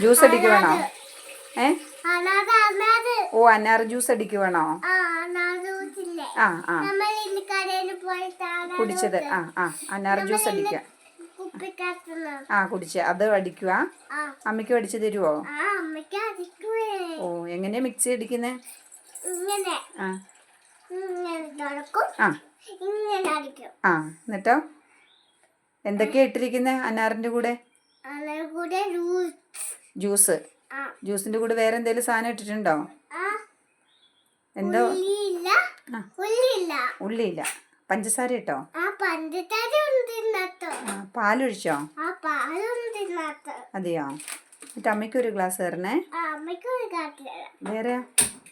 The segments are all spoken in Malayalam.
ജ്യൂസ് അടിക്കുവാണോ? ഓ, അനാർ ജ്യൂസ് അടിക്കുവാണോ? ആ ആ കുടിച്ചത്. അനാർ ജ്യൂസ് അടിക്കുക. കുടിച്ച അത് അടിക്കുക. അമ്മയ്ക്ക് അടിച്ചു തരുവോ? ഓ, എങ്ങനെയാ മിക്സി അടിക്കുന്നേ? എന്നിട്ടോ എന്തൊക്കെയാ ഇട്ടിരിക്കുന്നേ അനാറിന്റെ കൂടെ? ജ്യൂസ്. ജ്യൂസിന്റെ കൂടെ വേറെ എന്തെങ്കിലും സാധനം ഇട്ടിട്ടുണ്ടോ? എന്തോ? ഉള്ളിയില്ല. പഞ്ചസാര ഇട്ടോ? പാലൊഴിച്ചോ? അതെയോ? എന്നിട്ട് അമ്മയ്ക്ക് ഒരു ഗ്ലാസ് തരണേ.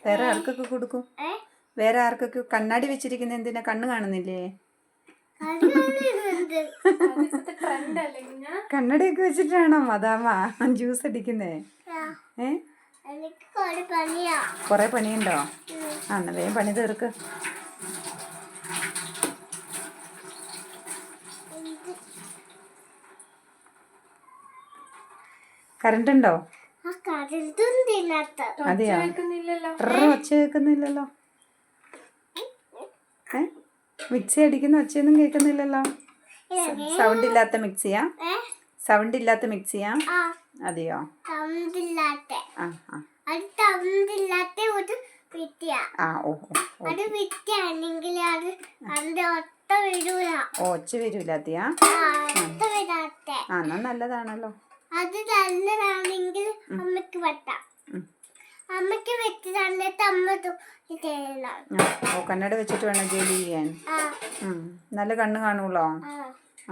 വേറെ ആർക്കൊക്കെ കൊടുക്കും? വേറെ ആർക്കൊക്കെ? കണ്ണാടി വെച്ചിരിക്കുന്ന എന്തിനാ? കണ്ണ് കാണുന്നില്ലേ? കണ്ണടയൊക്കെ വെച്ചിട്ടാണോ മദാമ്മ ജ്യൂസ് അടിക്കുന്നേ? കൊറേ പണിയുണ്ടോ? എന്നാ വേഗം പണി തീർക്ക്. കറണ്ട് ഉണ്ടോ? അതെയോ? ഒച്ച കേൾക്കുന്നില്ലല്ലോ. മിക്സി അടിക്കുന്ന ഒച്ചയൊന്നും കേൾക്കുന്നില്ലല്ലോ. സൗണ്ട് ഇല്ലാത്ത മിക്സിയാ? അതെയോ? ഒച്ച വരൂല. അതെയാ? എന്നാ നല്ലതാണല്ലോ. അത് നല്ലതാണെങ്കിൽ അമ്മക്ക് വെട്ടാം. അമ്മക്ക് വെച്ച് തന്നിട്ട് അമ്മ കണ്ണട വെച്ചിട്ട് വേണം ജോലി ചെയ്യാൻ. നല്ല കണ്ണ് കാണുള്ളോ?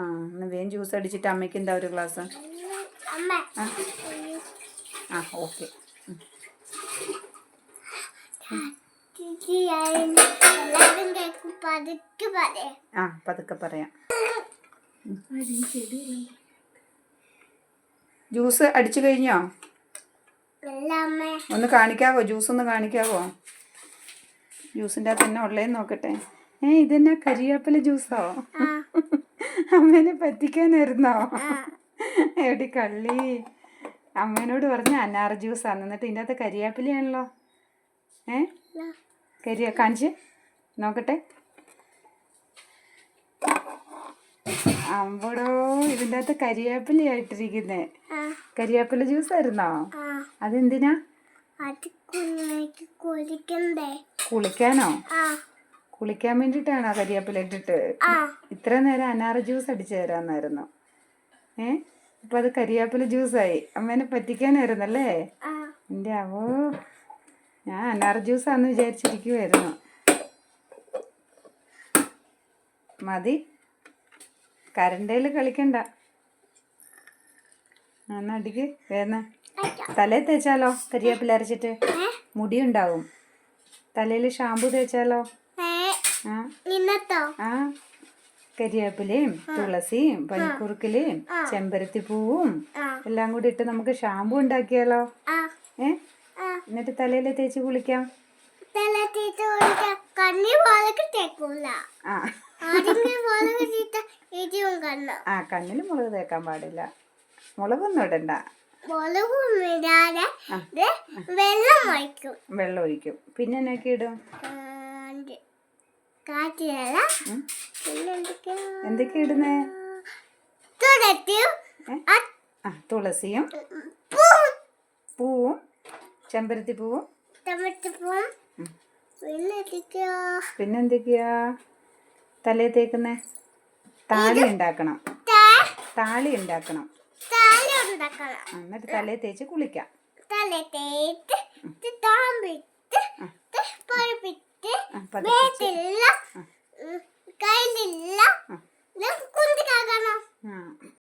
എന്നാ വേഗം ജ്യൂസ് അടിച്ചിട്ട് അമ്മയ്ക്ക് എന്താ ഒരു ഗ്ലാസ്? ഓക്കെ. പതുക്കെ പറയാം. ജ്യൂസ് അടിച്ചു കഴിഞ്ഞോ? ഒന്ന് കാണിക്കാവോ? ജ്യൂസ് ഒന്ന് കാണിക്കാവോ? ജ്യൂസിൻ്റെ അകത്ത് തന്നെ ഉള്ളേന്ന് നോക്കട്ടെ. ഇതെന്നാ കരിവേപ്പില ജ്യൂസോ? അമ്മേനെ പറ്റിക്കാനായിരുന്നോ? എടി കള്ളി, അമ്മേനോട് പറഞ്ഞ അനാർ ജ്യൂസാണ്, എന്നിട്ട് ഇതിൻ്റെ അകത്ത് കരിവേപ്പിലയാണല്ലോ. കാണിച്ച് നോക്കട്ടെ. അമ്പടോ, ഇതിൻ്റെ അകത്ത് കരിവേപ്പിലയായിട്ടിരിക്കുന്നേ. കരിവേപ്പില ജ്യൂസായിരുന്നോ? അതെന്തിനാ? കുളിക്കാനോ? കുളിക്കാൻ വേണ്ടിട്ടാണോ കരിവേപ്പില ഇട്ടിട്ട്? ഇത്ര നേരം അനാർ ജ്യൂസ് അടിച്ചു തരാന്നായിരുന്നു. ഇപ്പൊ അത് കരിവേപ്പില ജ്യൂസായി. അമ്മേനെ പറ്റിക്കാനായിരുന്നല്ലേ? എൻ്റെ അവോ, ഞാൻ അനാർ ജ്യൂസാന്ന് വിചാരിച്ചിരിക്കുവായിരുന്നു. മതി, കരണ്ടയിൽ കളിക്കണ്ട. എന്നാ അടിക്ക് വേന്ന. തലയിൽ തേച്ചാലോ കരിവേപ്പില അരച്ചിട്ട്? മുടിയുണ്ടാവും. തലയിൽ ഷാമ്പു തേച്ചാലോ? കരിവേപ്പിലയും തുളസിയും പനിക്കുറുക്കിലയും ചെമ്പരത്തിപ്പൂവും എല്ലാം കൂടി ഇട്ട് നമുക്ക് ഷാമ്പു ഉണ്ടാക്കിയാലോ? എന്നിട്ട് തലയിൽ തേച്ച് കുളിക്കാം. കണ്ണിൽ മുളക് തേക്കാൻ പാടില്ല. മുളകൊന്നും ഇടണ്ട. വെള്ളം ഒഴിക്കും. പിന്നെ എന്നൊക്കെ ഇടും? എന്തൊക്കെ ഇടുന്നേ? തുളസിയും പൂവും ചെമ്പരത്തിപ്പൂവും. പിന്നെന്തൊക്കെയാ തലയിൽ തേക്കുന്നേ? താളി ഉണ്ടാക്കണം. എന്നിട്ട് തലയിൽ തേച്ച് കുളിക്കാം.